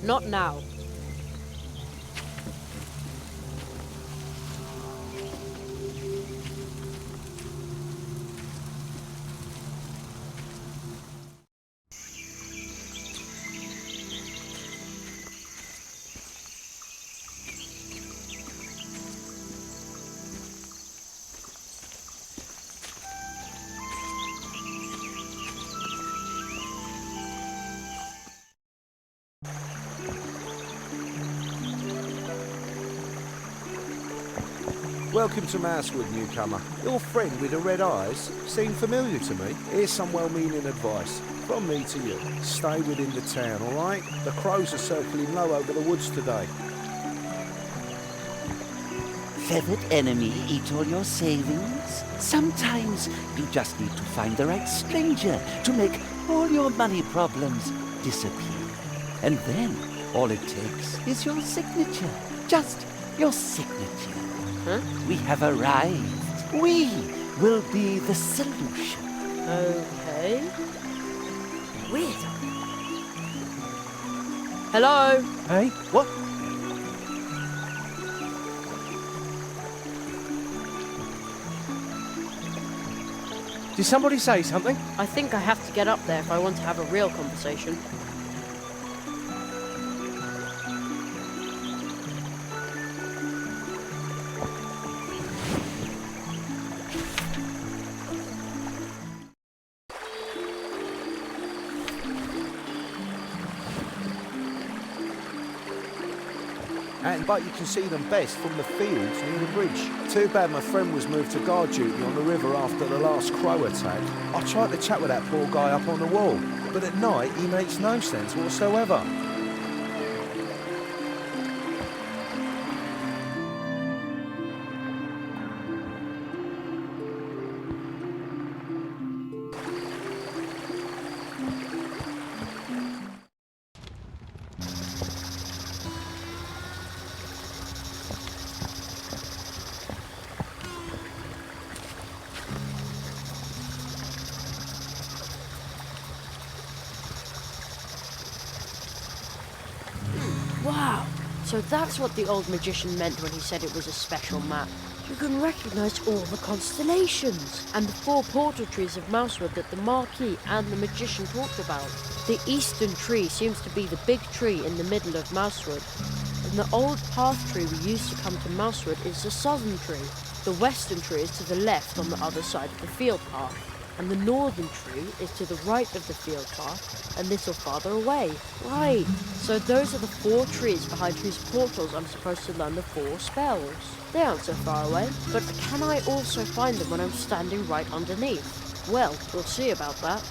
Not now. Welcome to Mousewood, newcomer. Your friend with the red eyes seemed familiar to me. Here's some well-meaning advice from me to you. Stay within the town, all right? The crows are circling low over the woods today. Feathered enemy eat all your savings? Sometimes you just need to find the right stranger to make all your money problems disappear. And then all it takes is your signature. Just your signature. Huh? We have arrived. We will be the solution. Okay. Weird. Hello? Hey, what? Did somebody say something? I think I have to get up there if I want to have a real conversation. But you can see them best from the fields near the bridge. Too bad my friend was moved to guard duty on the river after the last crow attack. I tried to chat with that poor guy up on the wall, but at night he makes no sense whatsoever. Wow, so that's what the old magician meant when he said it was a special map. You can recognize all the constellations and the 4 portal trees of Mousewood that the Marquis and the magician talked about. The eastern tree seems to be the big tree in the middle of Mousewood, and the old path tree we used to come to Mousewood is the southern tree. The western tree is to the left on the other side of the field path, and the northern tree is to the right of the field path, a little farther away. Right, so those are the 4 trees behind whose portals I'm supposed to learn the 4 spells. They aren't so far away, but can I also find them when I'm standing right underneath? Well, we'll see about that.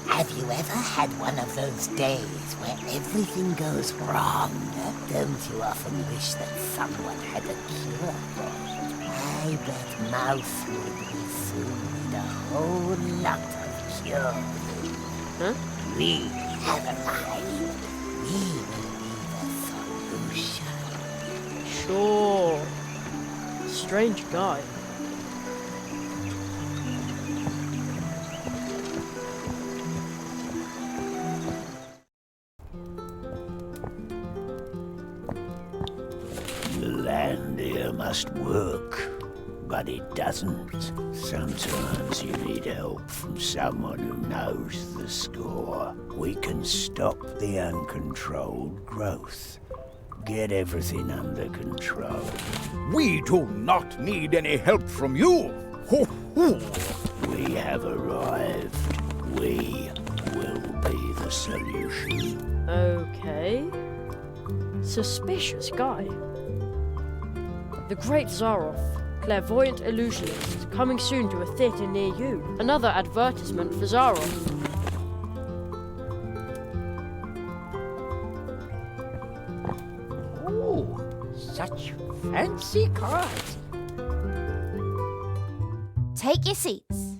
Have you ever had one of those days where everything goes wrong? Don't you often wish that someone had a cure for it? I bet Mousewood will soon need a whole lot of cures. Huh? We have arrived. We will be the solution. Sure. Strange guy. The land here must work, but it doesn't. Sometimes you need help from someone who knows the score. We can stop the uncontrolled growth. Get everything under control. We do not need any help from you. Ho, ho. We have arrived. We will be the solution. Okay. Suspicious guy. The Great Zaroff, clairvoyant illusionist, coming soon to a theatre near you. Another advertisement for Zaroff. fancy card. Take your seats.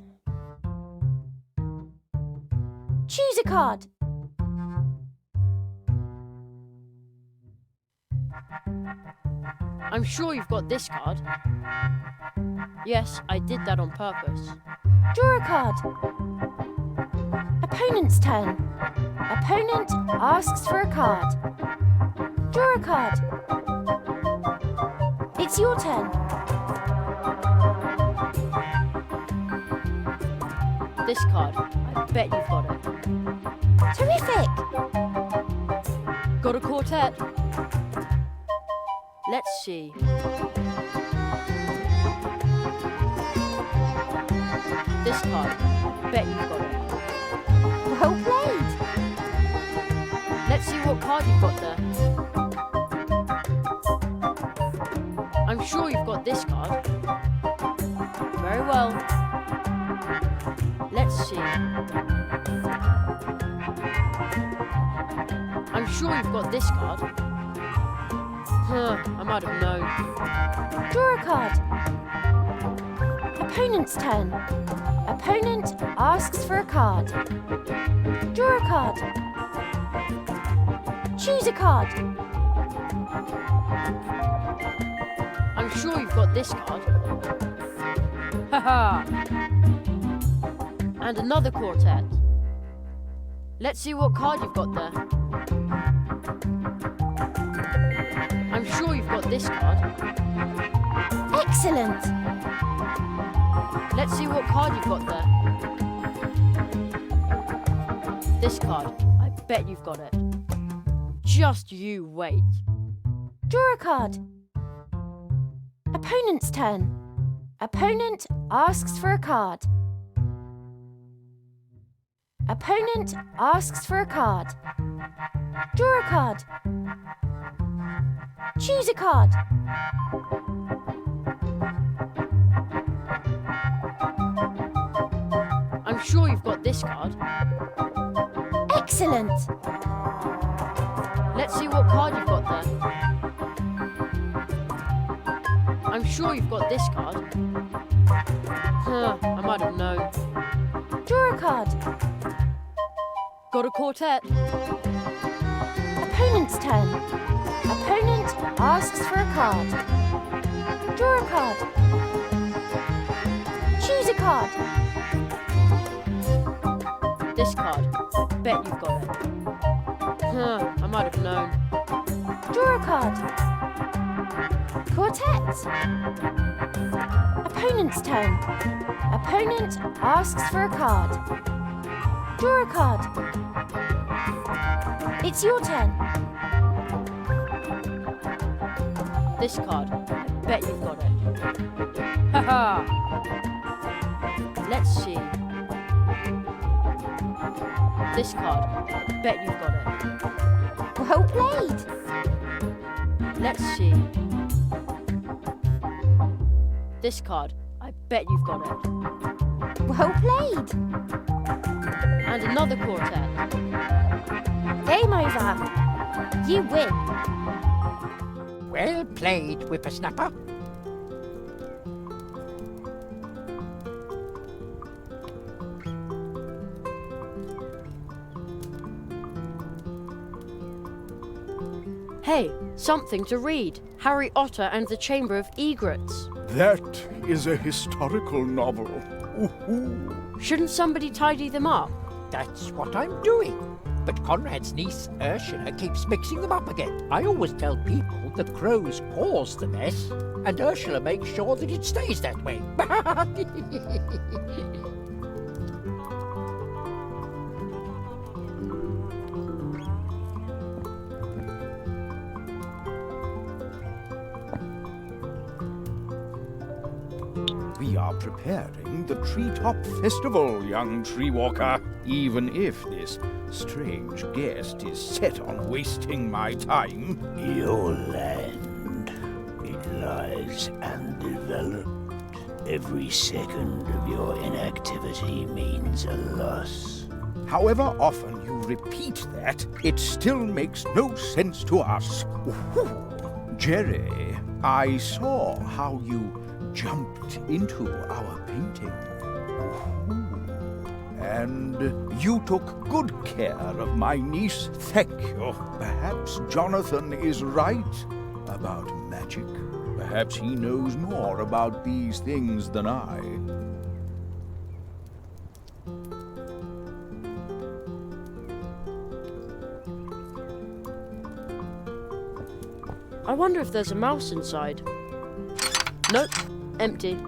Choose a card. I'm sure you've got this card. Yes, I did that on purpose. Draw a card. Opponent's turn. Opponent asks for a card. Draw a card. It's your turn. This card. I bet you've got it. Terrific! Got a quartet? Let's see. This card. I bet you've got it. Well played! Let's see what card you've got there. I'm sure you've got this card. Very well. Let's see. I'm sure you've got this card. I might have known. Draw a card. Opponent's turn. Opponent asks for a card. Draw a card. Choose a card. I'm sure you've got this card. Haha! And another quartet. Let's see what card you've got there. I'm sure you've got this card. Excellent! Let's see what card you've got there. This card. I bet you've got it. Just you wait. Draw a card. Opponent's turn. Opponent asks for a card. Opponent asks for a card. Draw a card. Choose a card. I'm sure you've got this card. Excellent! Let's see what card you've got there. I'm sure you've got this card. I might have known. Draw a card. Got a quartet. Opponent's turn. Opponent asks for a card. Draw a card. Choose a card. This card. I bet you've got it. I might have known. Draw a card. Quartet. Opponent's turn. Opponent asks for a card. Draw a card. It's your turn. This card. I bet you've got it. Haha! Let's see. This card. I bet you've got it. Well played. Let's see. This card. I bet you've got it. Well played. And another quartet. Game over. You win. Well played, whippersnapper. Hey, something to read. Harry Otter and the Chamber of Egrets. That is a historical novel. Ooh. Shouldn't somebody tidy them up? That's what I'm doing. But Conrad's niece, Ursula, keeps mixing them up again. I always tell people the crows cause the mess, and Ursula makes sure that it stays that way. We are preparing the Treetop Festival, young tree walker, even if this strange guest is set on wasting my time. Your land, it lies undeveloped. Every second of your inactivity means a loss. However often you repeat that, it still makes no sense to us. Jerry, I saw how you jumped into our painting. And you took good care of my niece. Thank you. Perhaps Jonathan is right about magic. Perhaps he knows more about these things than I. I wonder if there's a mouse inside. Nope, empty.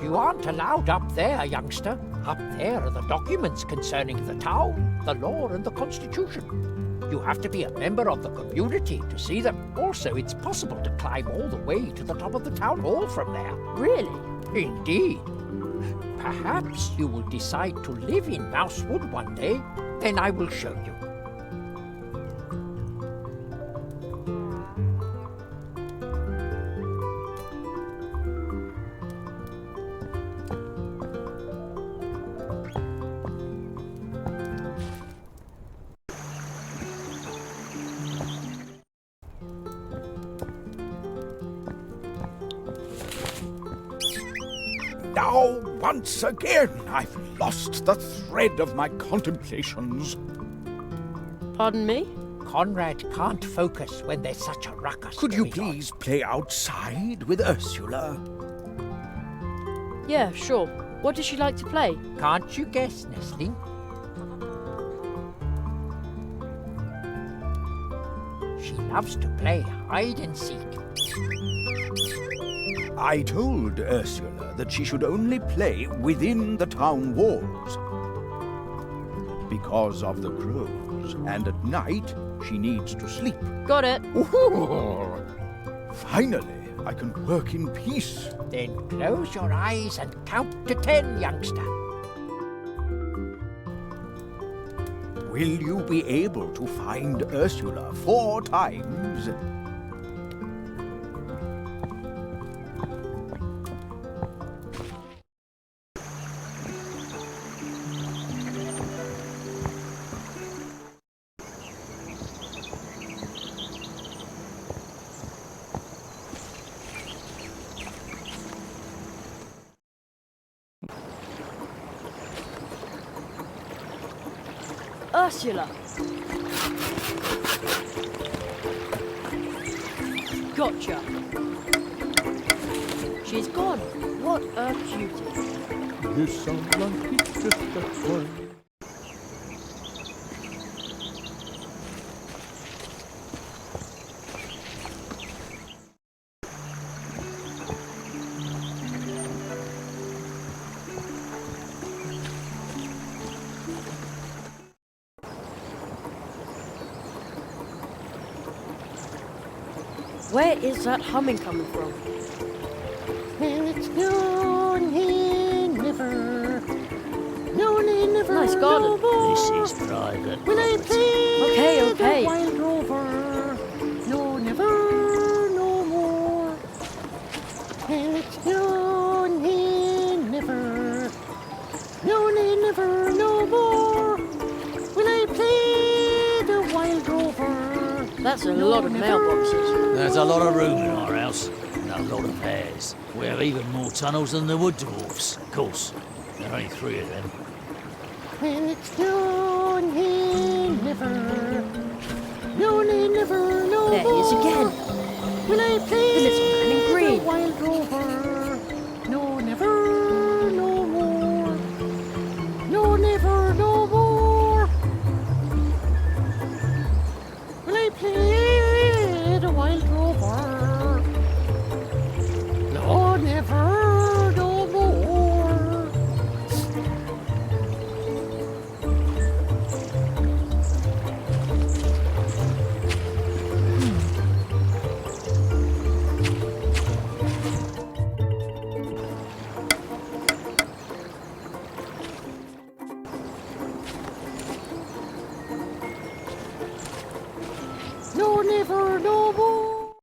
You aren't allowed up there, youngster. Up there are the documents concerning the town, the law and the constitution. You have to be a member of the community to see them. Also, it's possible to climb all the way to the top of the town hall from there. Really? Indeed. Perhaps you will decide to live in Mousewood one day, and I will show you. Now, once again, I've lost the thread of my contemplations. Pardon me? Conrad can't focus when there's such a ruckus. Could you going on. please play outside with Ursula? Yeah, sure. What does she like to play? Can't you guess, Nestling? She loves to play hide and seek. I told Ursula that she should only play within the town walls because of the crows, and at night she needs to sleep. Got it. Ooh, finally, I can work in peace. Then close your eyes and count to 10, youngster. Will you be able to find Ursula 4 times? Ursula. Gotcha. She's gone. What a cutie. This sounds like it's just a toy. Where is that humming coming from? It's known he never, Nice garden. This is private When I property. play Okay. the wild rover, no, never, no more. It's known he never, no more. When I play the wild rover, That's a lot of mailboxes. There's a lot of room in our house, and a lot of hairs. We have even more tunnels than the wood dwarfs. Of course, there are only 3 of them. it's known he never, no There he is more. again. When I play The little man in green. the wild rover, no, never, no more. No, never, no more. When I play the wild rover, no, never, no more. No, never, no more.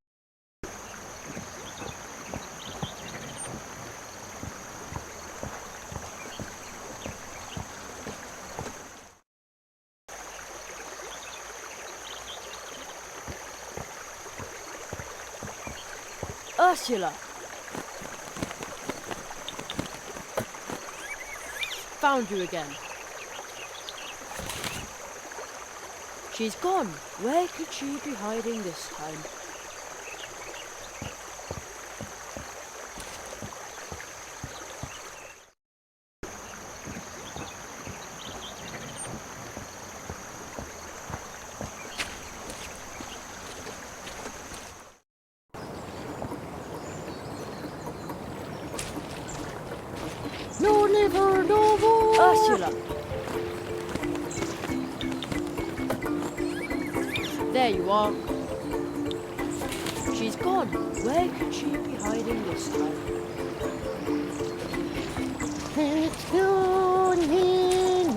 Ursula! Found you again. She's gone. Where could she be hiding this time? No liver, no more! Ursula! There you are. She's gone. Where could she be hiding this time? It's no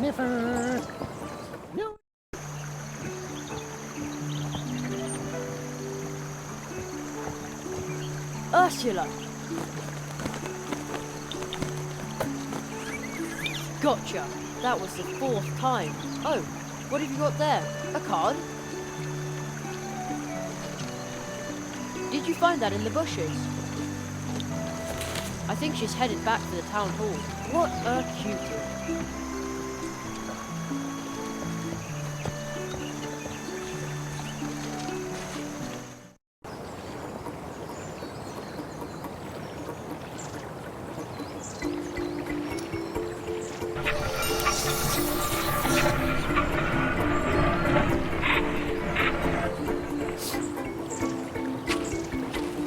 liver. No. Ursula! Gotcha. That was the 4th time. Oh, what have you got there? A card? Did you find that in the bushes? I think she's headed back to the town hall. What a cutie.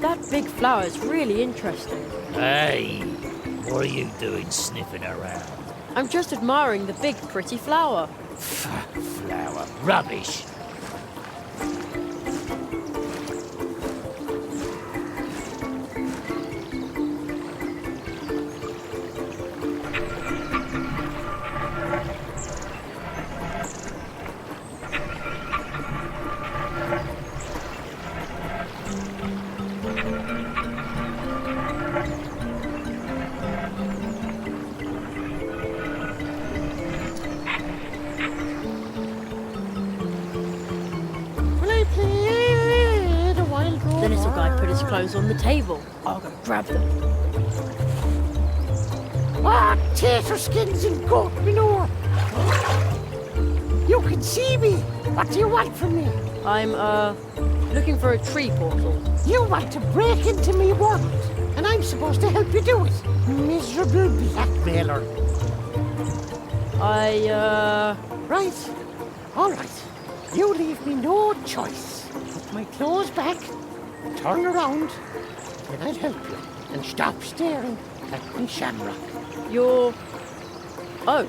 That big flower is really interesting. Hey, what are you doing sniffing around? I'm just admiring the big, pretty flower. Flower rubbish. The little guy put his clothes on the table. I'll go grab them. Ah, tater skins and goat manure! You can see me! What do you want from me? I'm, looking for a tree portal. You want to break into me world, and I'm supposed to help you do it. Miserable blackmailer. Right. All right. You leave me no choice. Put my clothes back, turn around, then I'll help you. And stop staring at me shamrock. You're... Oh.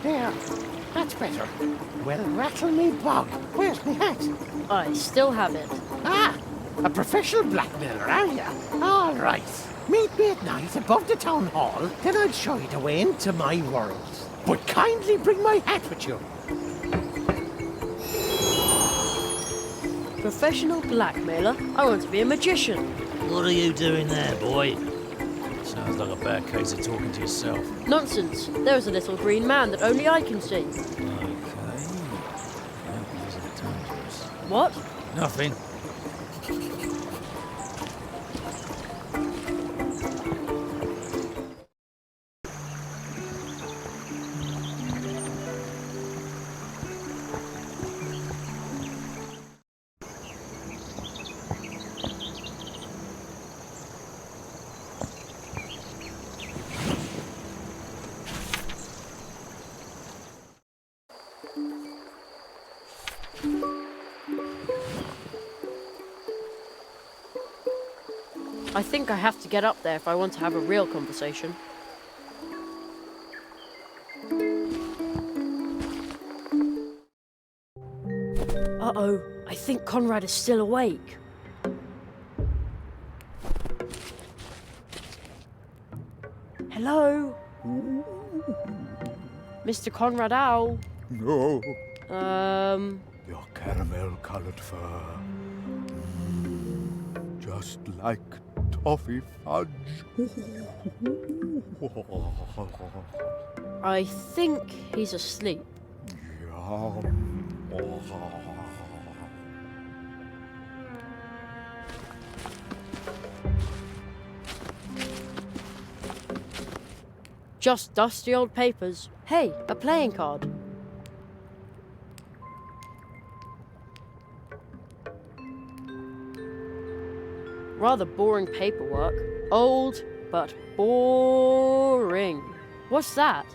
There. That's better. Well, rattle me bog. Where's my hat? I still have it. Ah, a professional blackmailer, are you? All right. Meet me at night above the town hall, then I'll show you the way into my world. But kindly bring my hat with you. Professional blackmailer? I want to be a magician. What are you doing there, boy? Sounds like a bad case of talking to yourself. Nonsense. There is a little green man that only I can see. Okay. Hope he isn't dangerous. What? Nothing. I think I have to get up there if I want to have a real conversation. Uh-oh, I think Conrad is still awake. Hello? Mr. Conrad Owl? No, your caramel-colored fur. Just like toffee fudge. I think he's asleep. Just dusty old papers. Hey, a playing card. Rather boring paperwork. Old, but boring. What's that?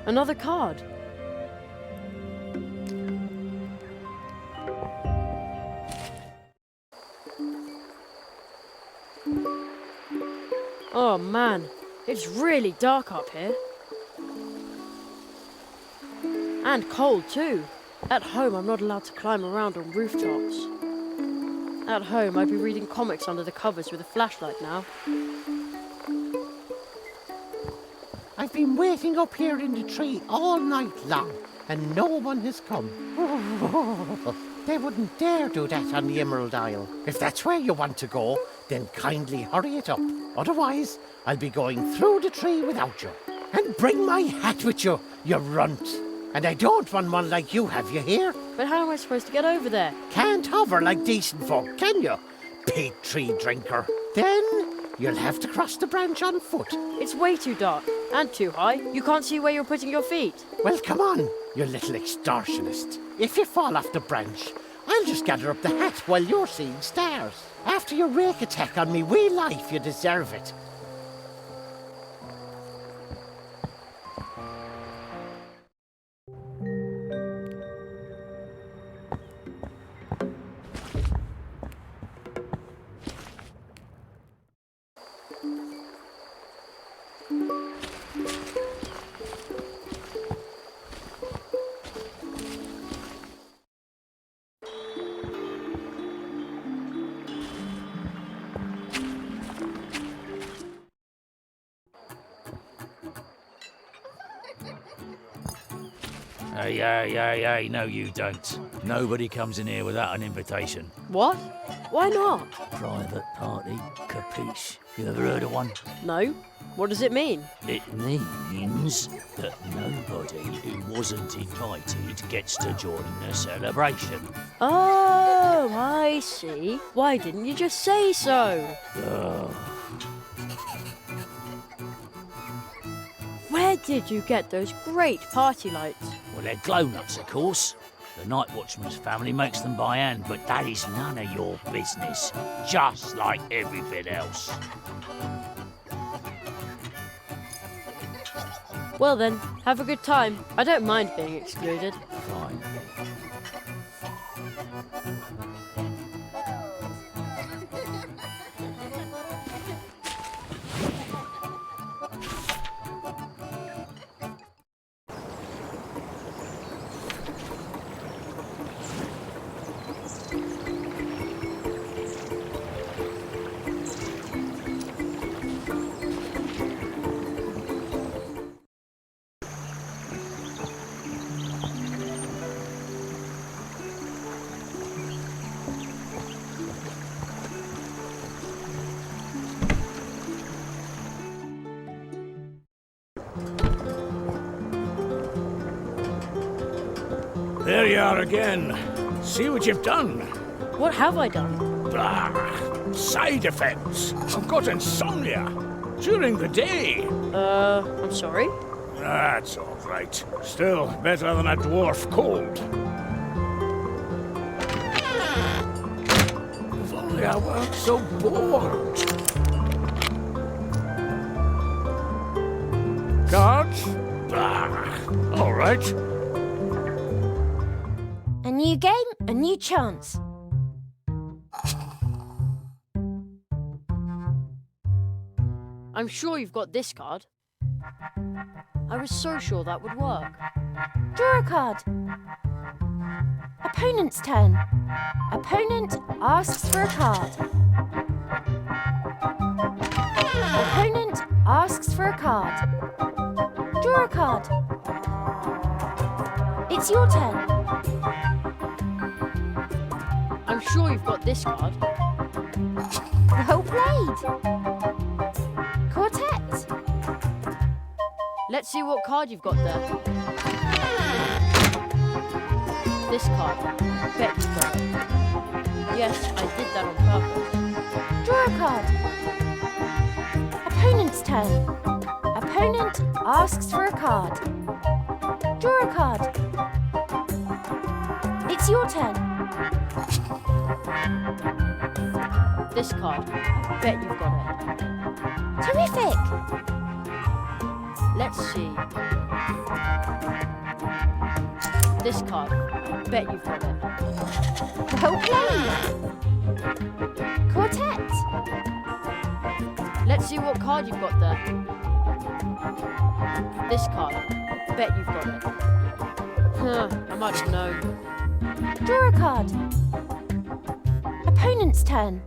Another card. Oh man, it's really dark up here. And cold too. At home, I'm not allowed to climb around on rooftops. At home, I'd be reading comics under the covers with a flashlight now. I've been waiting up here in the tree all night long, and no one has come. They wouldn't dare do that on the Emerald Isle. If that's where you want to go, then kindly hurry it up. Otherwise, I'll be going through the tree without you. And bring my hat with you, you runt. And I don't want one like you have, you hear? But how am I supposed to get over there? Can't hover like decent folk, can you? Pig tree drinker. Then you'll have to cross the branch on foot. It's way too dark and too high. You can't see where you're putting your feet. Well, come on, you little extortionist. If you fall off the branch, I'll just gather up the hat while you're seeing stars. After your rake attack on me wee life, you deserve it. Hey, no you don't. Nobody comes in here without an invitation. What? Why not? Private party, capiche? You ever heard of one? No. What does it mean? It means that nobody who wasn't invited gets to join the celebration. Oh, I see. Why didn't you just say so? Where did you get those great party lights? Well, they're glow nuts, of course. The night watchman's family makes them by hand, but that is none of your business. Just like everything else. Well then, have a good time. I don't mind being excluded. Fine. There you are again. See what you've done. What have I done? Blah. Side effects. I've got insomnia. During the day. I'm sorry? That's all right. Still better than a dwarf cold. If only I weren't so bored. Cards? Blah. All right. A new game, a new chance. I'm sure you've got this card. I was so sure that would work. Draw a card. Opponent's turn. Opponent asks for a card. Opponent asks for a card. Draw a card. It's your turn. I'm sure you've got this card. Well played. Quartet. Let's see what card you've got there. This card. Bet you got it. Yes, I did that on purpose. Draw a card. Opponent's turn. Opponent asks for a card. Draw a card. It's your turn. This card. I bet you've got it. Terrific! Let's see. This card. I bet you've got it. Well played! Quartet. Let's see what card you've got there. This card. I bet you've got it. Huh, I might have known. Draw a card. Opponent's turn.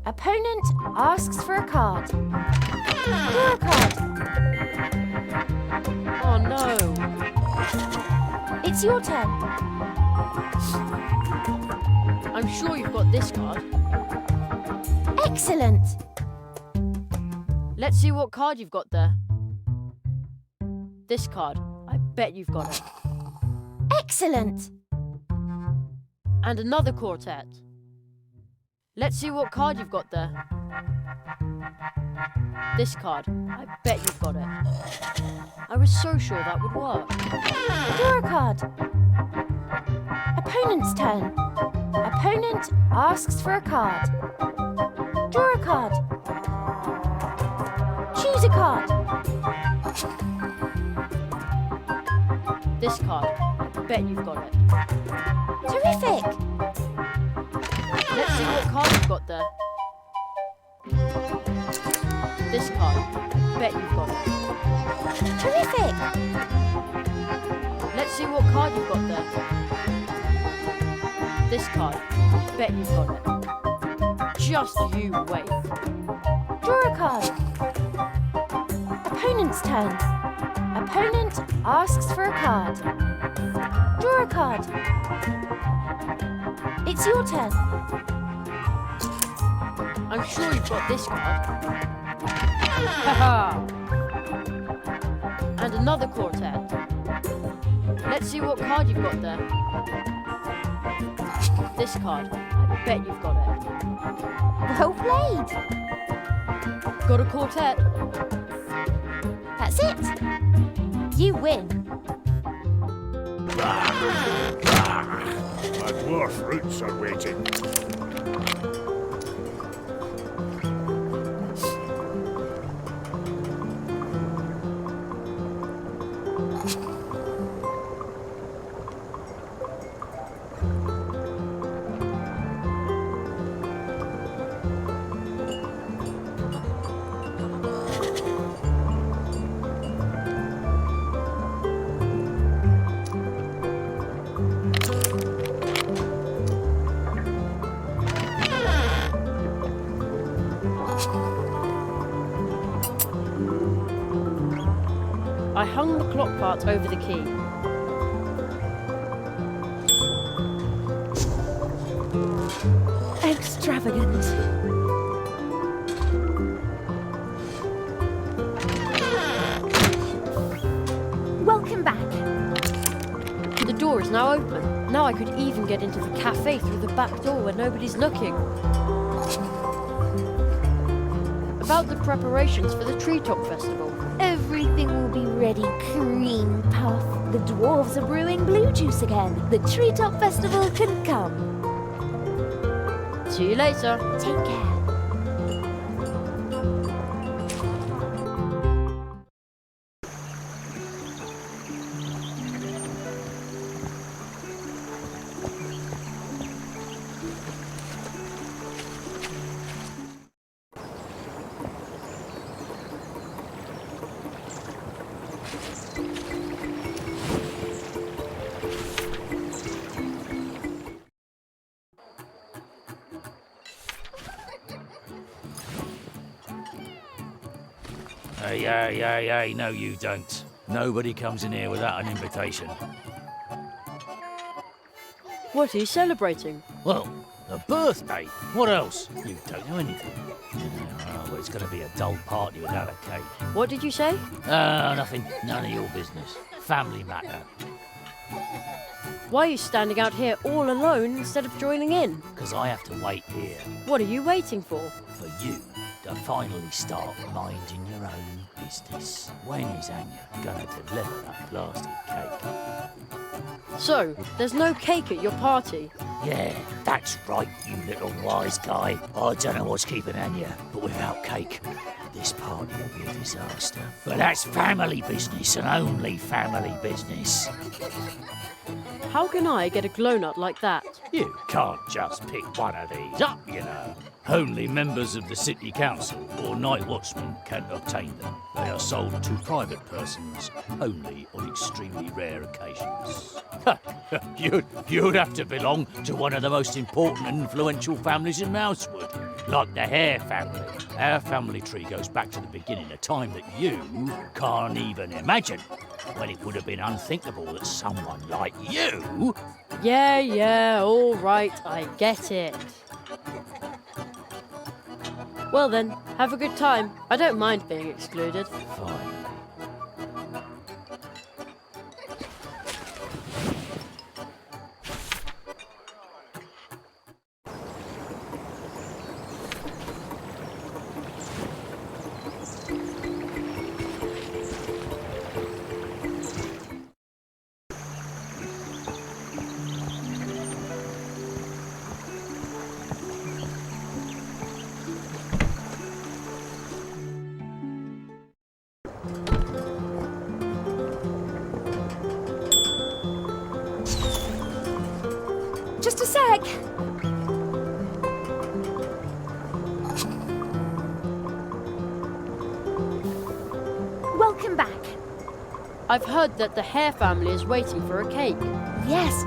Opponent asks for a card. Draw a card. Oh no. It's your turn. I'm sure you've got this card. Excellent. Let's see what card you've got there. This card. I bet you've got it. Excellent. And another quartet. Let's see what card you've got there. This card. I bet you've got it. I was so sure that would work. Draw a card. Opponent's turn. Opponent asks for a card. Draw a card. Choose a card. This card. I bet you've got it. Terrific. Let's see what card you've got there. This card. I bet you've got it. Terrific. Let's see what card you've got there. This card. I bet you've got it. Just you wait. Draw a card. Opponent's turn. Opponent asks for a card. Draw a card. It's your turn. I'm sure you've got this card. Haha! And another quartet. Let's see what card you've got there. This card. I bet you've got it. Well played. Got a quartet. That's it. You win. My dwarf roots are waiting. I hung the clock parts over the key. Extravagant. Welcome back. The door is now open. Now I could even get into the cafe through the back door where nobody's looking. About the preparations for the Treetop Festival. Everything will be ready, cream puff. The dwarves are brewing blue juice again. The Treetop Festival can come. See you later. Take care. Hey, no you don't. Nobody comes in here without an invitation. What are you celebrating? Well, a birthday. What else? You don't know anything. Well, it's going to be a dull party without a cake. What did you say? Nothing. None of your business. Family matter. Why are you standing out here all alone instead of joining in? Because I have to wait here What are you waiting for? for you to finally start minding your own business. When is Anya gonna deliver that blasted cake? So, there's no cake at your party? Yeah, that's right, you little wise guy. I don't know what's keeping Anya, but without cake, this party will be a disaster. But that's family business and only family business. How can I get a glow nut like that? You can't just pick one of these up, you know. Only members of the city council or night watchmen can obtain them. They are sold to private persons only on extremely rare occasions. You'd have to belong to one of the most important and influential families in Mousewood, like the Hare family. Our family tree goes back to the beginning, a time that you can't even imagine, when it would have been unthinkable that someone like you... Yeah, all right, I get it. Well then, have a good time. I don't mind being excluded. Fine. Just a sec. Welcome back. I've heard that the Hare family is waiting for a cake. Yes.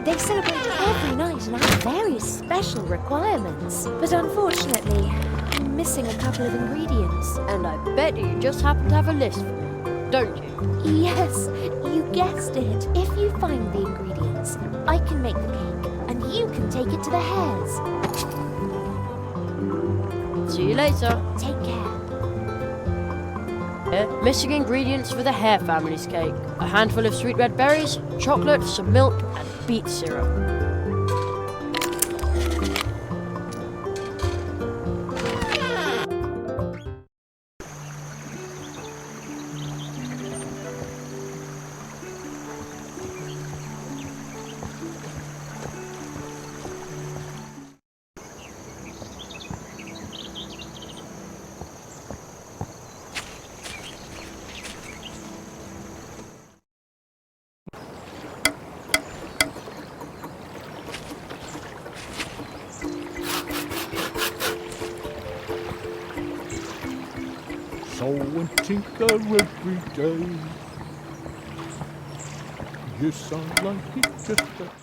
They celebrate every night and have various special requirements. But unfortunately, I'm missing a couple of ingredients. And I bet you just happen to have a list for me, don't you? Yes, you guessed it. If you find the ingredients, I can make the cake, and you can take it to the hares. See you later. Take care. Missing ingredients for the Hare family's cake. A handful of sweet red berries, chocolate, some milk, and beet syrup. Sew and tinker every day. Yes, I like it just that.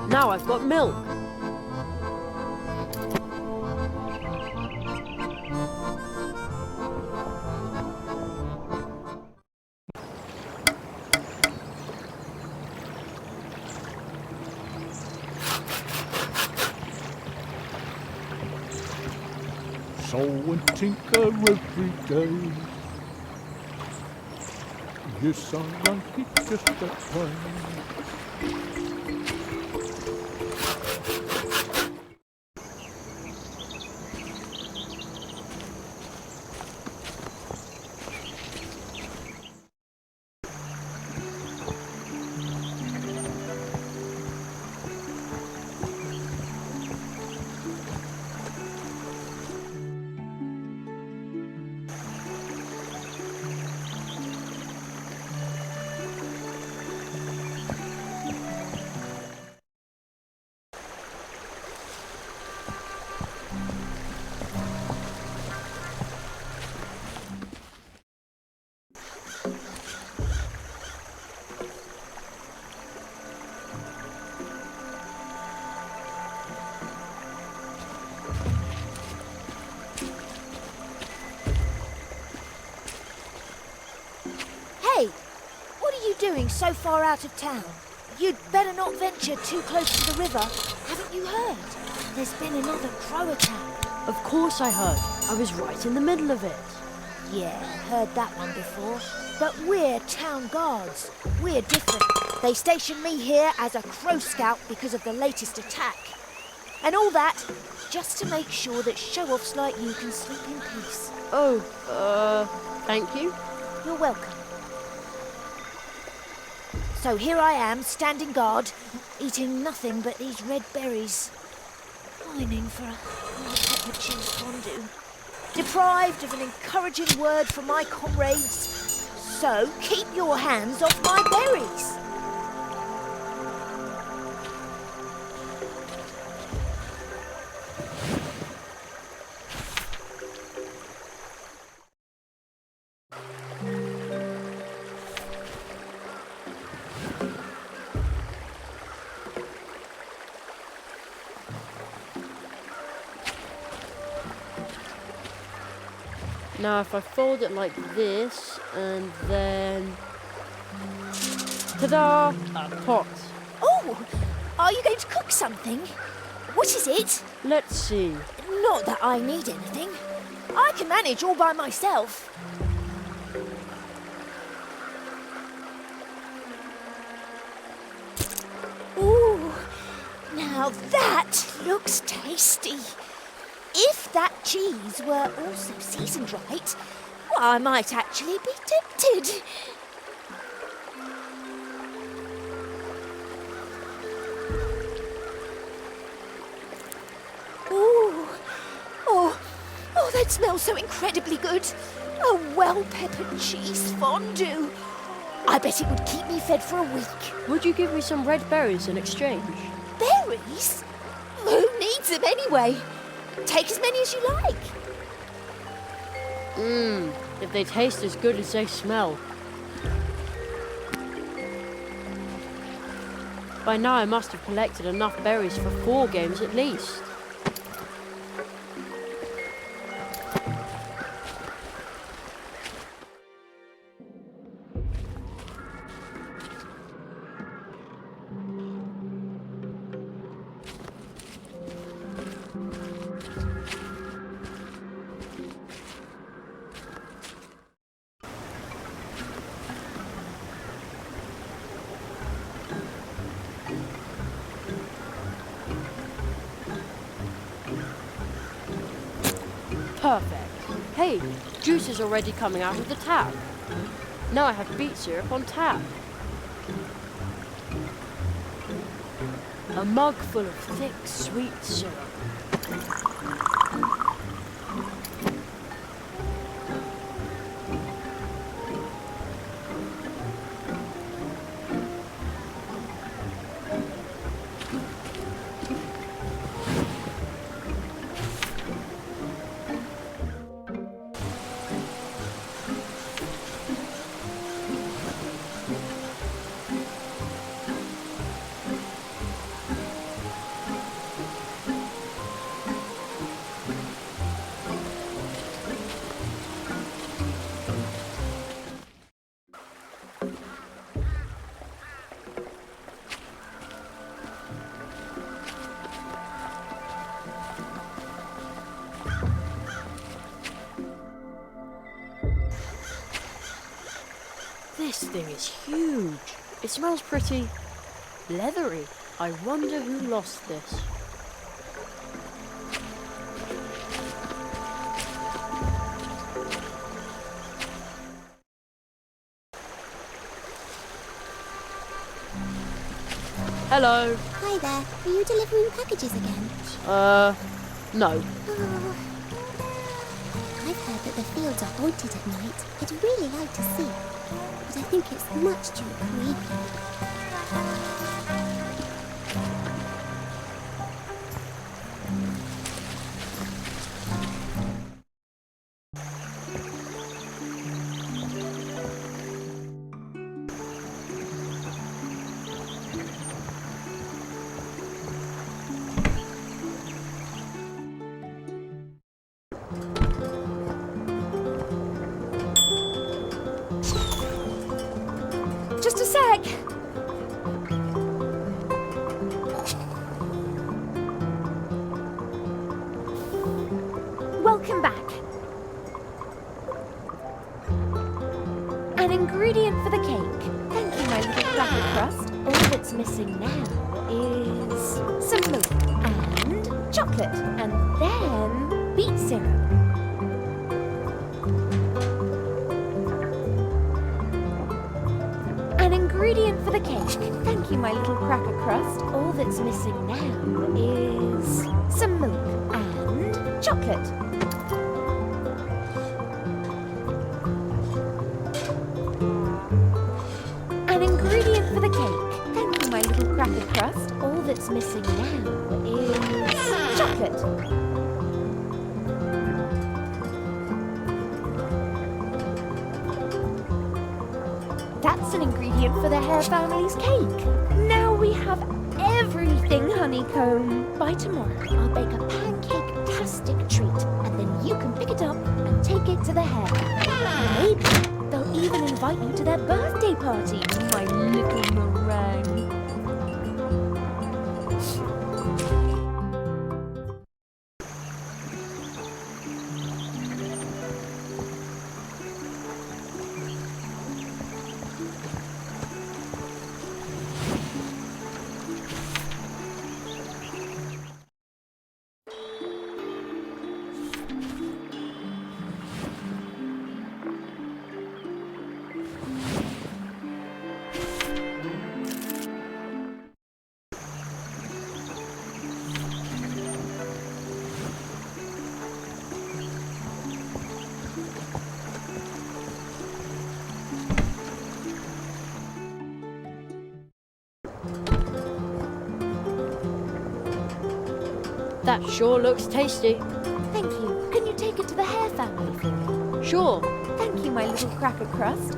Now I've got milk. Sew and tinker every day. Yes, I like it just that way. Hey, what are you doing so far out of town? You'd better not venture too close to the river. Haven't you heard? There's been another crow attack. Of course I heard. I was right in the middle of it. Yeah, heard that one before. But we're town guards. We're different. They stationed me here as a crow scout because of the latest attack. And all that, just to make sure that show-offs like you can sleep in peace. Oh, thank you. You're welcome. So here I am, standing guard, eating nothing but these red berries. Pining for a pepper cheese fondue. Deprived of an encouraging word from my comrades. So keep your hands off my berries. Now if I fold it like this, and then... Ta-da! A pot. Oh, are you going to cook something? What is it? Let's see. Not that I need anything. I can manage all by myself. Ooh, now that looks tasty. If that cheese were also seasoned right, well, I might actually be tempted. Ooh, oh, that smells so incredibly good. A well-peppered cheese fondue. I bet it would keep me fed for a week. Would you give me some red berries in exchange? Berries? Who needs them anyway? Take as many as you like. If they taste as good as they smell. By now I must have collected enough berries for 4 games at least. Perfect. Hey, juice is already coming out of the tap. Now I have beet syrup on tap. A mug full of thick, sweet syrup. This thing is huge. It smells pretty leathery. I wonder who lost this. Hello. Hi there. Are you delivering packages again? No. Oh. I've heard that the fields are haunted at night. I'd really like to see, but I think it's much too creepy. Just a sec. missing now is some milk and chocolate, and then beet syrup. An ingredient for the cake. Thank you, my little cracker crust. All that's missing now is some milk and chocolate. An ingredient for the cake. Thank you, my little cracker crust. All that's missing now is chocolate. That's an ingredient for the Hare family's cake. Now we have everything, Honeycomb. By tomorrow, I'll bake a pancake-tastic treat, and then you can pick it up and take it to the Hare. Maybe they'll even invite you to their birthday party, my little meringue. That sure looks tasty. Thank you. Can you take it to the Hare family for me? Sure. Thank you, my little cracker crust.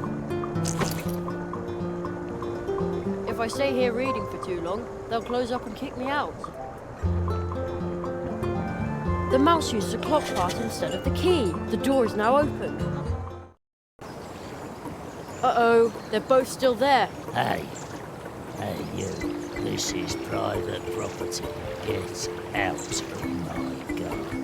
If I stay here reading for too long, they'll close up and kick me out. The mouse used the clock part instead of the key. The door is now open. Uh-oh, they're both still there. Hey you, this is private property. Get out of my garden.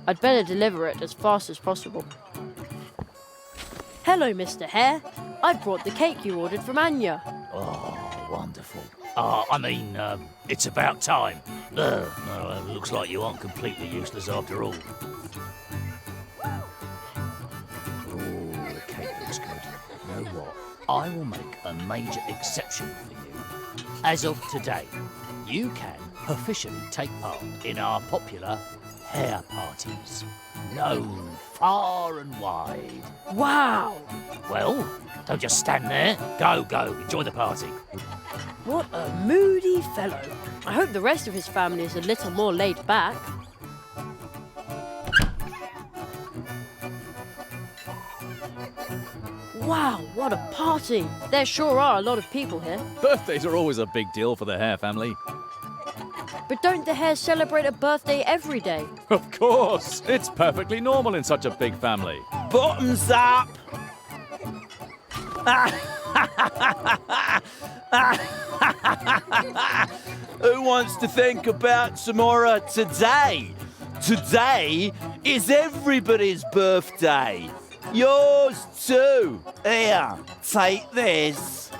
I'd better deliver it as fast as possible. Hello, Mr. Hare. I brought the cake you ordered from Anya. Oh, wonderful. It's about time. Looks like you aren't completely useless after all. Oh, the cake looks good. You know what? I will make a major exception for you. As of today, you can officially take part in our popular Hare parties, known far and wide. Wow! Well, don't just stand there. Go, enjoy the party. What a moody fellow. I hope the rest of his family is a little more laid back. Wow, what a party! There sure are a lot of people here. Birthdays are always a big deal for the Hare family. But don't the Hares celebrate a birthday every day? Of course! It's perfectly normal in such a big family. Bottoms up! Who wants to think about tomorrow today? Today is everybody's birthday. Yours too. Here, take this.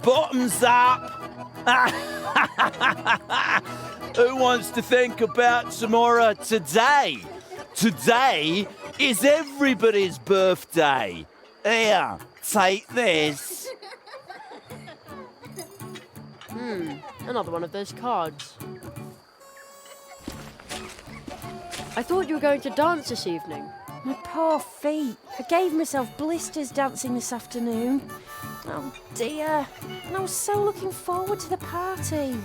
Bottoms up! Who wants to think about tomorrow today? Today is everybody's birthday. Here, take this. Another one of those cards. I thought you were going to dance this evening. My poor feet. I gave myself blisters dancing this afternoon. Oh dear. And I was so looking forward to the party.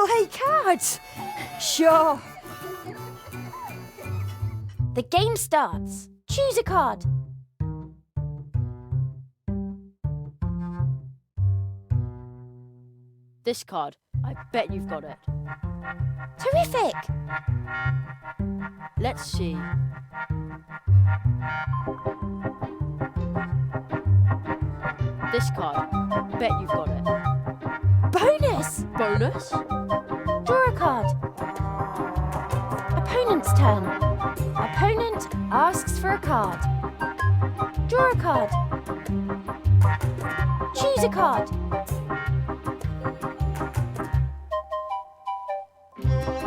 Play cards? Sure. The game starts. Choose a card. This card. I bet you've got it. Terrific! Let's see. This card. Bet you've got it. Bonus! Bonus? Draw a card. Opponent's turn. Opponent asks for a card. Draw a card. Choose a card.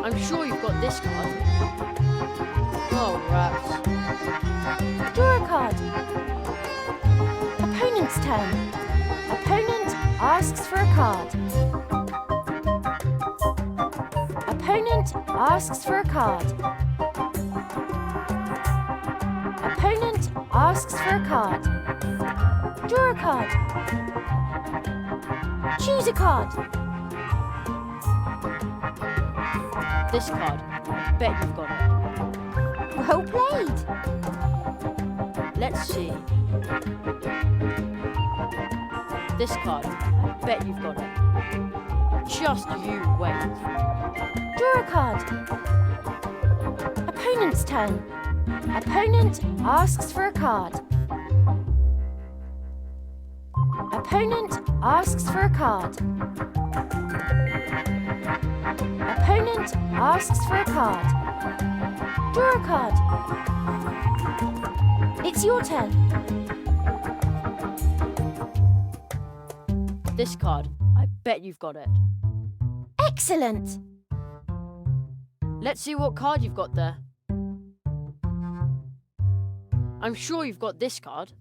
I'm sure you've got this card. Oh, rats. Draw a card. Opponent's turn. Opponent asks for a card. Opponent asks for a card. Opponent asks for a card. Draw a card. Choose a card. This card. I bet you've got it. Well played. Let's see. This card. I bet you've got it. Just you wait. Draw a card. Opponent's turn. Opponent asks for a card. Opponent asks for a card. Opponent asks for a card. Draw a card. It's your turn. This card. I bet you've got it. Excellent. Let's see what card you've got there. I'm sure you've got this card.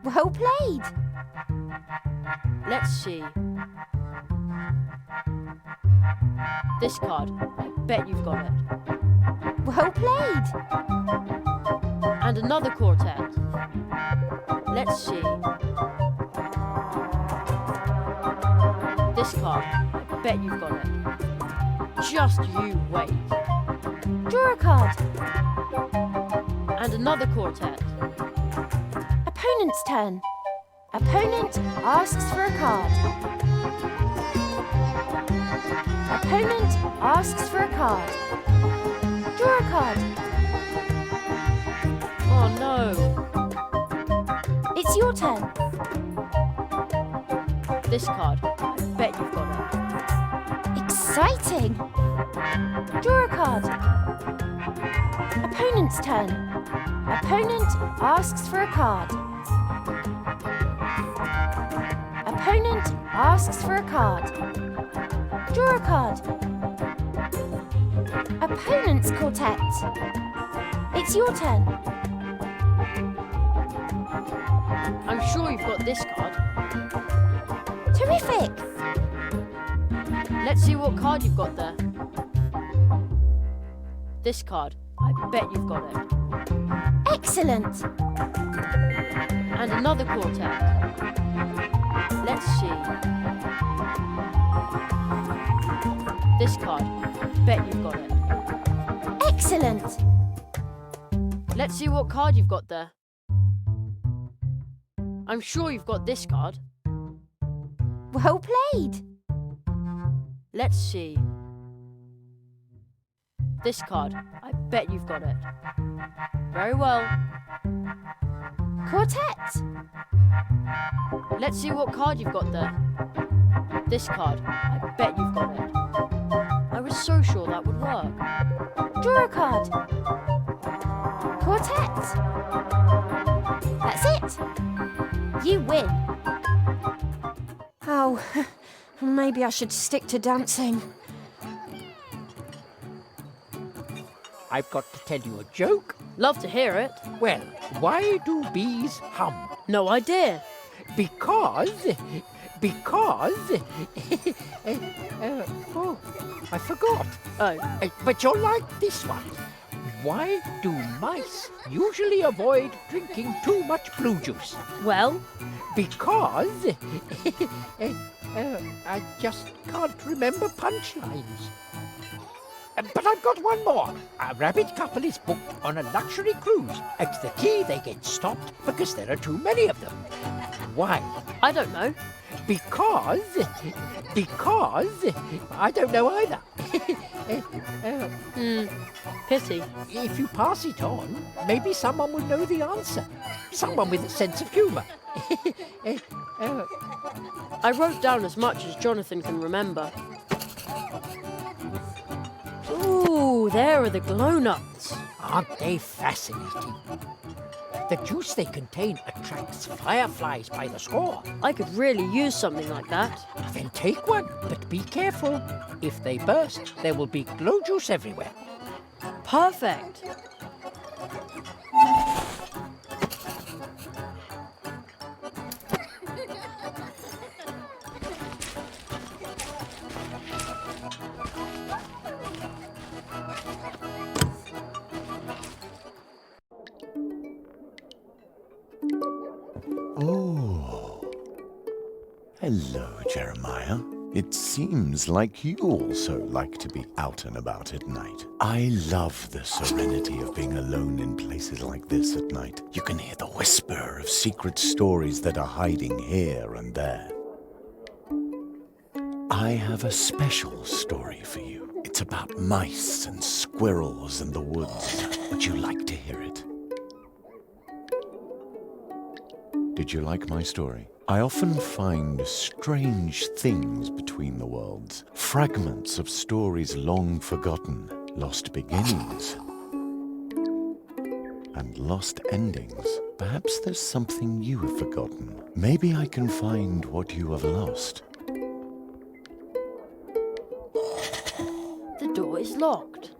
Well played. Let's see. This card. I bet you've got it. Well played. And another quartet. Let's see. This card. I bet you've got it. Just you wait. Draw a card. And another quartet. Opponent's turn. Opponent asks for a card. Opponent asks for a card. Draw a card. Oh no. It's your turn. This card. I bet you've got it. Exciting. Draw a card. Opponent's turn. Opponent asks for a card. Opponent asks for a card. Draw a card. Opponent's quartet. It's your turn. I'm sure you've got this card. Terrific. Let's see what card you've got there. This card. I bet you've got it. Excellent. And another quartet. Let's see. This card. Bet you've got it. Excellent. Let's see what card you've got there. I'm sure you've got this card. Well played. Let's see. This card. I bet you've got it. Very well. Quartet. Let's see what card you've got there. This card. I bet you've got it. I was so sure that would work. Draw a card. Quartet. That's it. You win. Oh, maybe I should stick to dancing. I've got to tell you a joke. Love to hear it. Well, why do bees hum? No idea. Because... oh, I forgot. Oh. But you'll like this one. Why do mice usually avoid drinking too much blue juice? Well? Because I just can't remember punchlines. But I've got one more. A rabbit couple is booked on a luxury cruise. At the quay, they get stopped because there are too many of them. Why? I don't know. Because I don't know either. Pity. If you pass it on, maybe someone will know the answer. Someone with a sense of humour. I wrote down as much as Jonathan can remember. Ooh, there are the glow nuts. Aren't they fascinating? The juice they contain attracts fireflies by the score. I could really use something like that. Then take one, but be careful. If they burst, there will be glow juice everywhere. Perfect. Oh. Hello, Jeremiah. It seems like you also like to be out and about at night. I love the serenity of being alone in places like this at night. You can hear the whisper of secret stories that are hiding here and there. I have a special story for you. It's about mice and squirrels in the woods. Would you like to hear it? Did you like my story? I often find strange things between the worlds. Fragments of stories long forgotten, lost beginnings, and lost endings. Perhaps there's something you have forgotten. Maybe I can find what you have lost. The door is locked.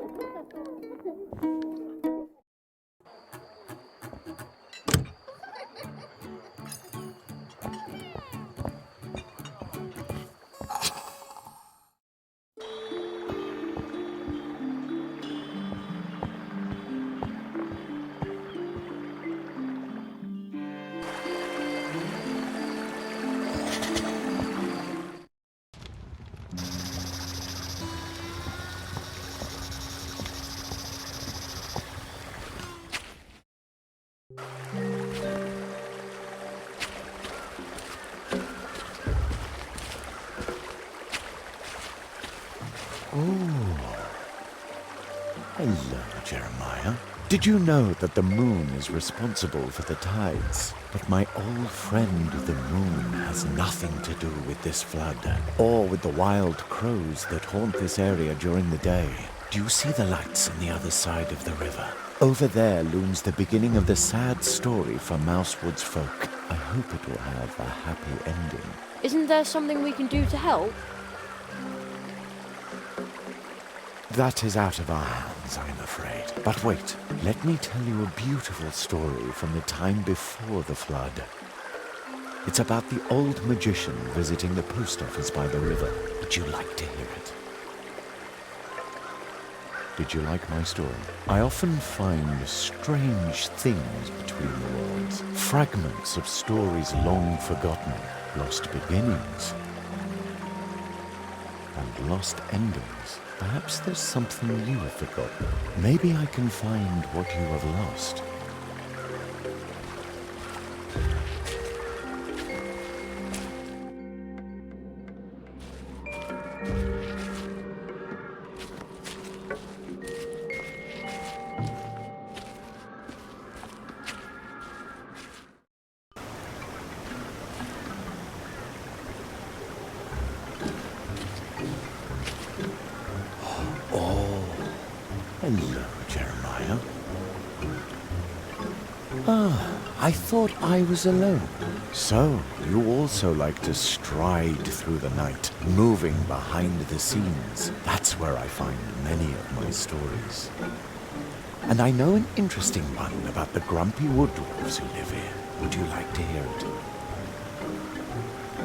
Hello, Jeremiah. Did you know that the moon is responsible for the tides? But my old friend the moon has nothing to do with this flood, or with the wild crows that haunt this area during the day. Do you see the lights on the other side of the river? Over there looms the beginning of the sad story for Mousewood's folk. I hope it will have a happy ending. Isn't there something we can do to help? That is out of our hands, I'm afraid. But wait, let me tell you a beautiful story from the time before the flood. It's about the old magician visiting the post office by the river. Would you like to hear it? Did you like my story? I often find strange things between the worlds. Fragments of stories long forgotten, lost beginnings, and lost endings. Perhaps there's something you have forgotten. Maybe I can find what you have lost. Hello, Jeremiah. I thought I was alone. So, you also like to stride through the night, moving behind the scenes. That's where I find many of my stories. And I know an interesting one about the grumpy wood dwarves who live here. Would you like to hear it?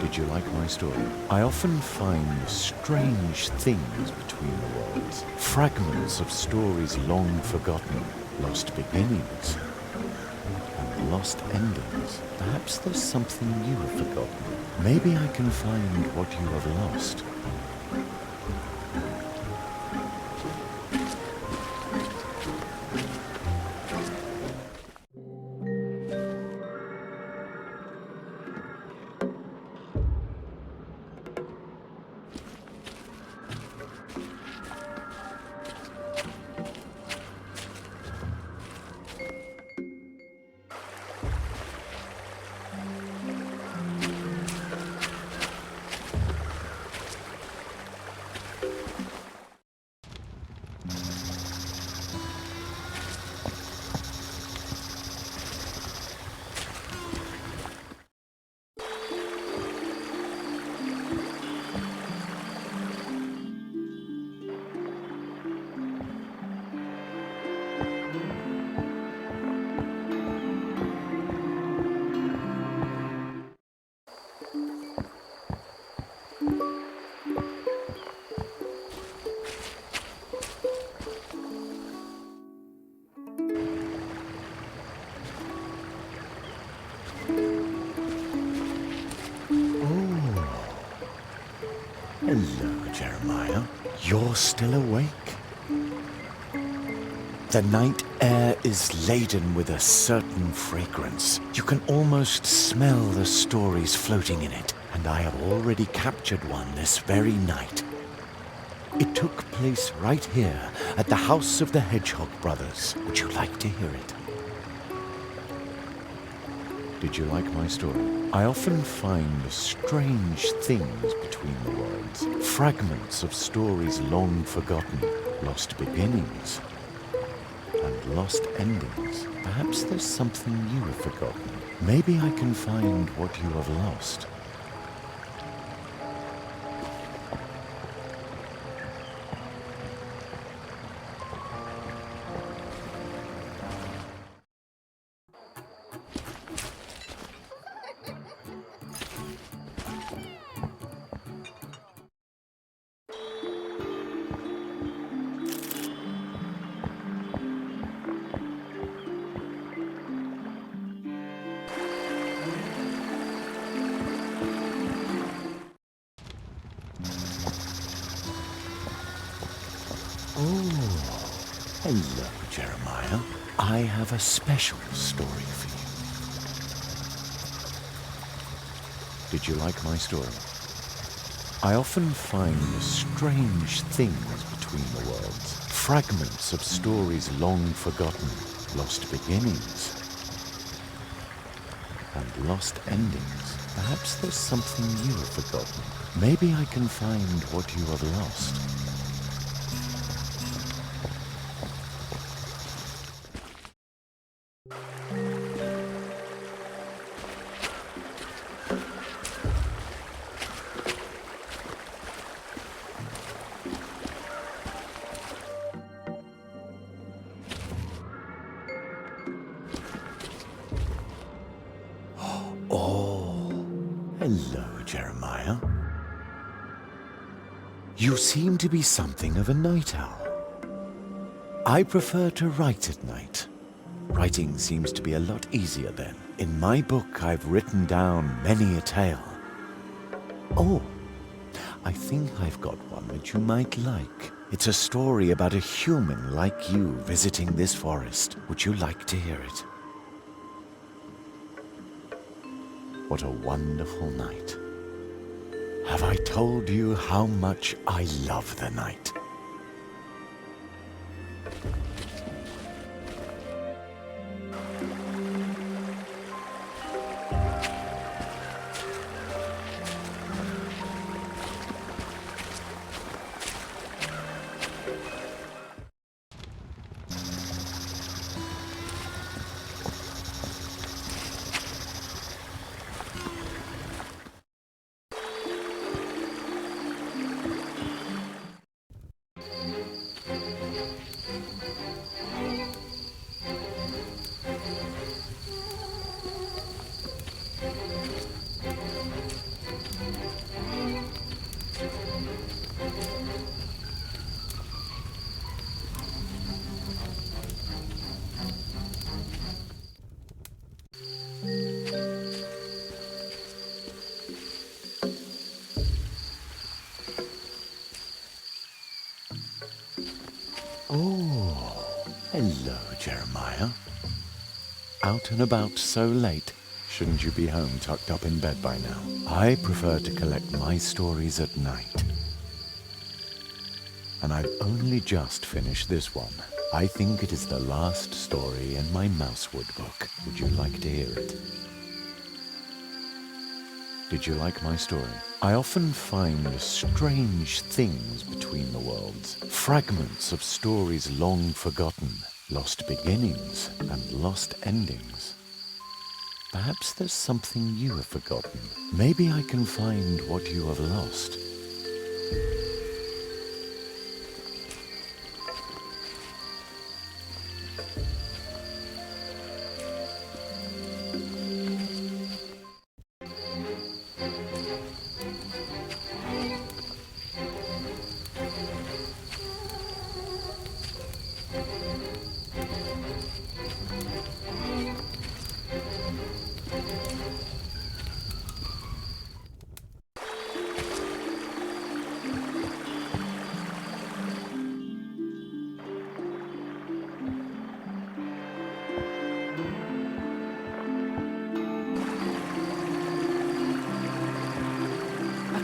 Did you like my story? I often find strange things between the worlds. Fragments of stories long forgotten, lost beginnings, and lost endings. Perhaps there's something you have forgotten. Maybe I can find what you have lost. Hello, Jeremiah. You're still awake? The night air is laden with a certain fragrance. You can almost smell the stories floating in it, and I have already captured one this very night. It took place right here at the house of the Hedgehog brothers. Would you like to hear it? Did you like my story? I often find strange things between the worlds, fragments of stories long forgotten, lost beginnings, and lost endings. Perhaps there's something you have forgotten. Maybe I can find what you have lost. Oh, hello, Jeremiah. I have a special story for you. Did you like my story? I often find strange things between the worlds, fragments of stories long forgotten, lost beginnings, and lost endings. Perhaps there's something you have forgotten. Maybe I can find what you have lost. Hello, Jeremiah. You seem to be something of a night owl. I prefer to write at night. Writing seems to be a lot easier then. In my book, I've written down many a tale. Oh, I think I've got one that you might like. It's a story about a human like you visiting this forest. Would you like to hear it? What a wonderful night. Have I told you how much I love the night? Oh, hello, Jeremiah. Out and about so late. Shouldn't you be home tucked up in bed by now? I prefer to collect my stories at night. And I've only just finished this one. I think it is the last story in my Mousewood book. Would you like to hear it? Did you like my story? I often find strange things between the worlds. Fragments of stories long forgotten. Lost beginnings and lost endings. Perhaps there's something you have forgotten. Maybe I can find what you have lost.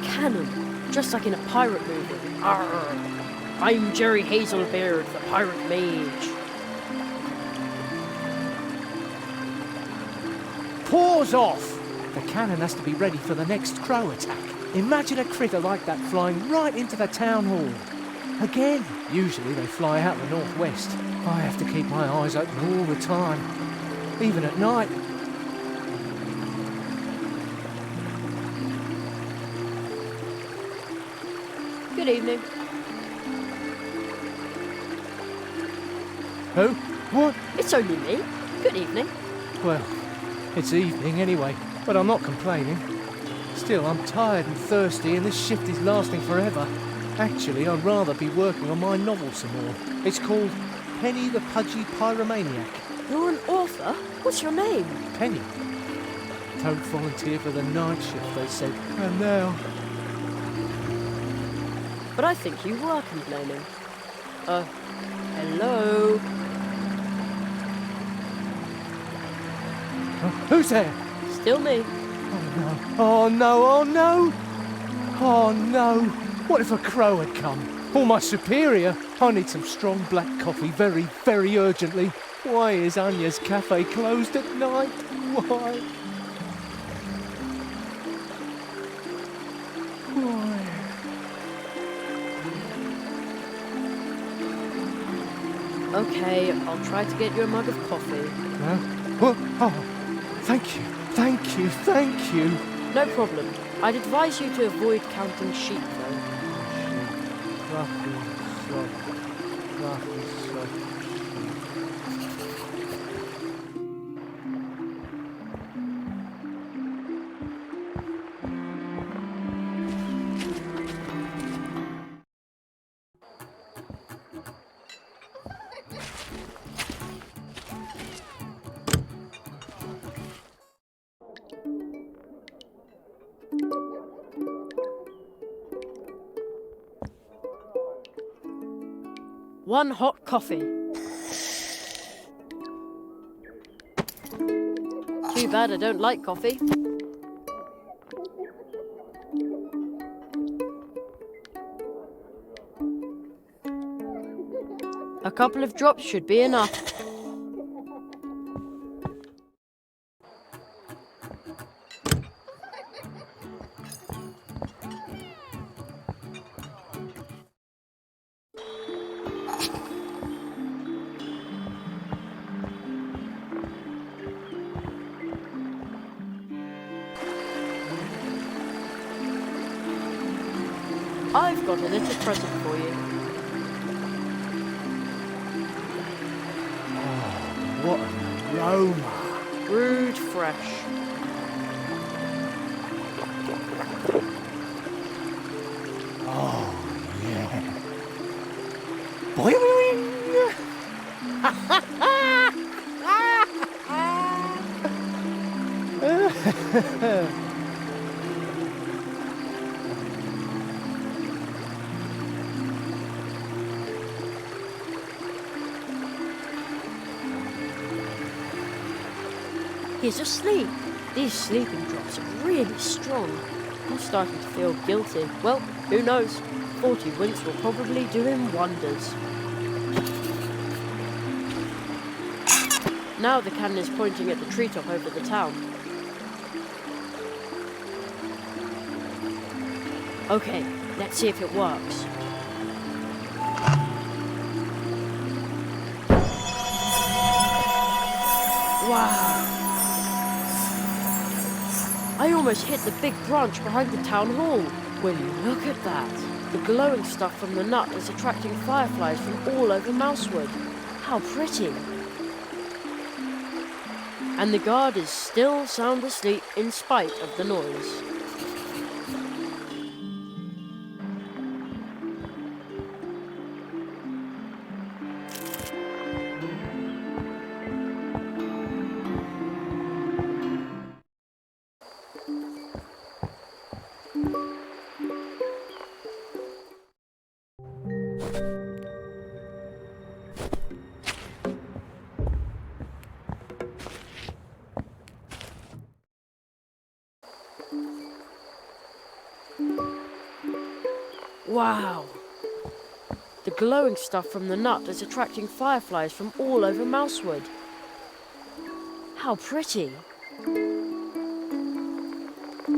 Cannon, just like in a pirate movie. Arr! I'm Jerry Hazelbeard, the pirate mage. Paws off! The cannon has to be ready for the next crow attack. Imagine a critter like that flying right into the town hall. Again, usually they fly out the northwest. I have to keep my eyes open all the time, even at night. Good evening. Who? What? It's only me. Good evening. Well, it's evening anyway, but I'm not complaining. Still, I'm tired and thirsty and this shift is lasting forever. Actually, I'd rather be working on my novel some more. It's called Penny the Pudgy Pyromaniac. You're an author? What's your name? Penny. Don't volunteer for the night shift, they said. And now... But I think you were complaining. Hello? Who's there? Still me. Oh no, oh no! Oh no! What if a crow had come? Or my superior? I need some strong black coffee very, very urgently. Why is Anya's cafe closed at night? Why? Okay, I'll try to get you a mug of coffee. Huh? What? Oh, thank you, thank you, thank you. No problem. I'd advise you to avoid counting sheep, though. One hot coffee. Too bad I don't like coffee. A couple of drops should be enough. I've got a little present for you. Oh, what an aroma! Brewed fresh. Oh, yeah. Boing! He's asleep. These sleeping drops are really strong. I'm starting to feel guilty. Well, who knows? 40 winks will probably do him wonders. Now the cannon is pointing at the treetop over the town. Okay, let's see if it works. Wow! I almost hit the big branch behind the town hall. Will you look at that? The glowing stuff from the nut is attracting fireflies from all over Mousewood. How pretty! And the guard is still sound asleep in spite of the noise. Wow! The glowing stuff from the nut is attracting fireflies from all over Mousewood. How pretty!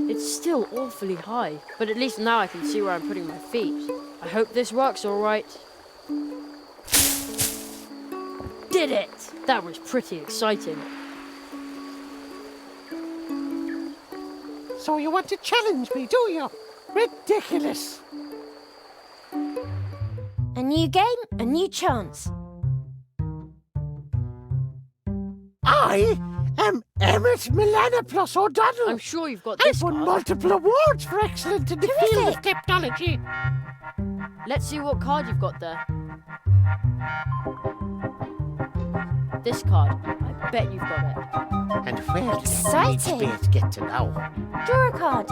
It's still awfully high, but at least now I can see where I'm putting my feet. I hope this works all right. Did it! That was pretty exciting. So you want to challenge me, do you? Ridiculous! A new game, a new chance. I am Emmett Melanopoulos O'Donnell. I'm sure you've got this I've won card. multiple awards for excellence in the field of technology. Let's see what card you've got there. This card. I bet you've got it. And where Exciting. did that get to now? Draw a card.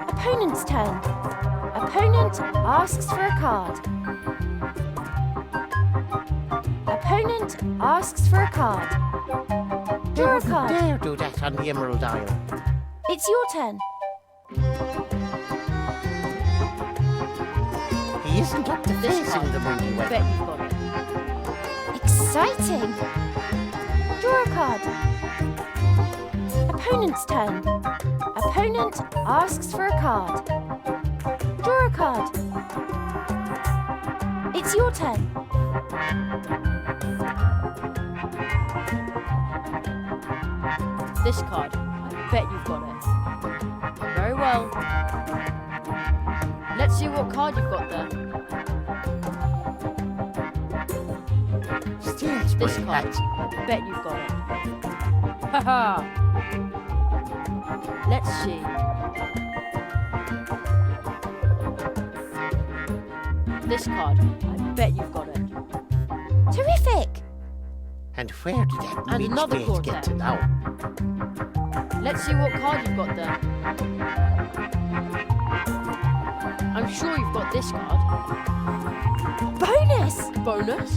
Opponent's turn. Opponent asks for a card. Opponent asks for a card. Draw a card. Dare do that on the Emerald Isle. It's your turn. He isn't up to This facing card. the moody I weather. bet you've got it. Exciting. Draw a card. Opponent's turn. Opponent asks for a card. Draw a card. It's your turn. This card. I bet you've got it. Very well. Let's see what card you've got there. Still This spring card. hat. I bet you've got it. Haha! Let's see. This card. I bet you've got it. Terrific. And where did that And midge another bait quartet. get to now? Let's see what card you've got there. I'm sure you've got this card. Bonus. Bonus?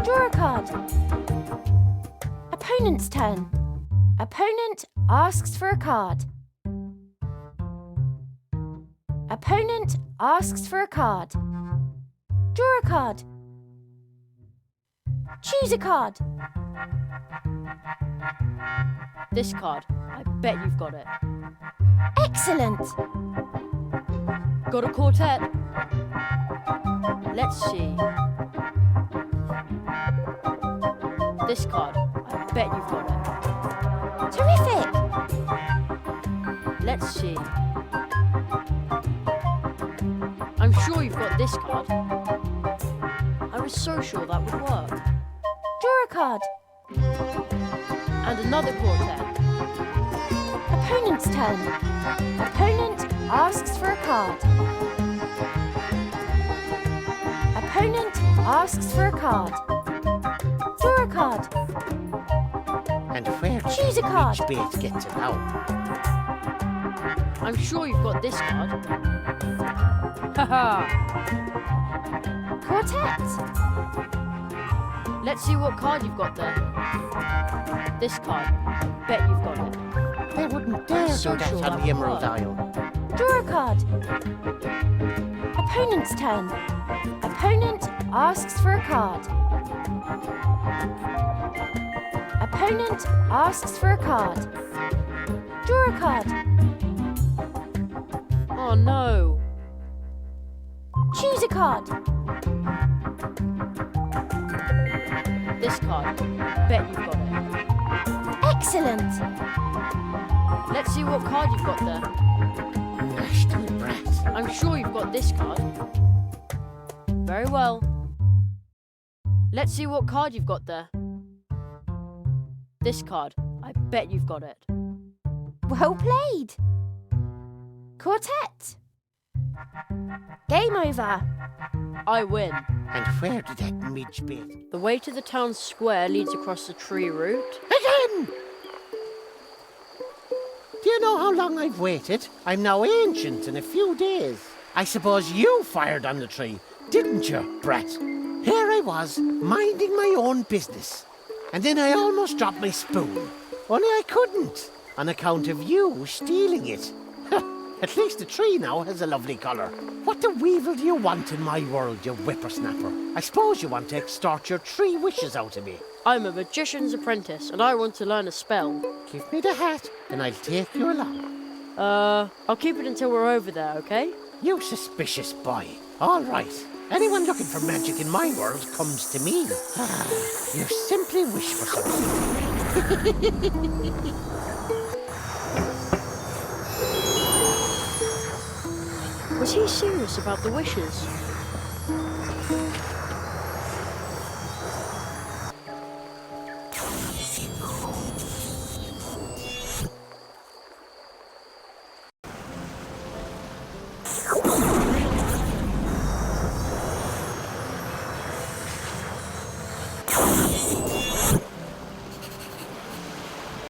Draw a card. Opponent's turn. Opponent asks for a card. Opponent asks for a card. Draw a card. Choose a card. This card. I bet you've got it. Excellent. Got a quartet. Let's see. This card. I bet you've got it. Terrific. Let's see. I'm sure you've got this card. I was so sure that would work. Draw a card. And another quartet. Opponent's turn. Opponent asks for a card. Opponent asks for a card. Draw a card. And where did Choose a that card. midge bait get to now? I'm sure you've got this card. Haha! Quartet. Let's see what card you've got there. This card. Bet you've got it. They wouldn't dare do that on the Emerald Isle. Draw a card. Opponent's turn. Opponent asks for a card. Opponent asks for a card. Draw a card. Oh no. Choose a card. This card. Bet you've got it. Excellent. Let's see what card you've got there. Nasty brat. I'm sure you've got this card. Very well. Let's see what card you've got there. This card. I bet you've got it. Well played. Quartet. Game over. I win. And where did that midge be? The way to the town square leads across the tree route. Again! Do you know how long I've waited? I'm now ancient in a few days. I suppose you fired on the tree, didn't you, brat? Here I was, minding my own business. And then I almost dropped my spoon. Only I couldn't, on account of you stealing it. At least the tree now has a lovely colour. What the weevil do you want in my world, you whippersnapper? I suppose you want to extort your 3 wishes out of me. I'm a magician's apprentice, and I want to learn a spell. Give me the hat, and I'll take you along. I'll keep it until we're over there, okay? You suspicious boy. All right. Anyone looking for magic in my world comes to me. You simply wish for something. Was he serious about the wishes?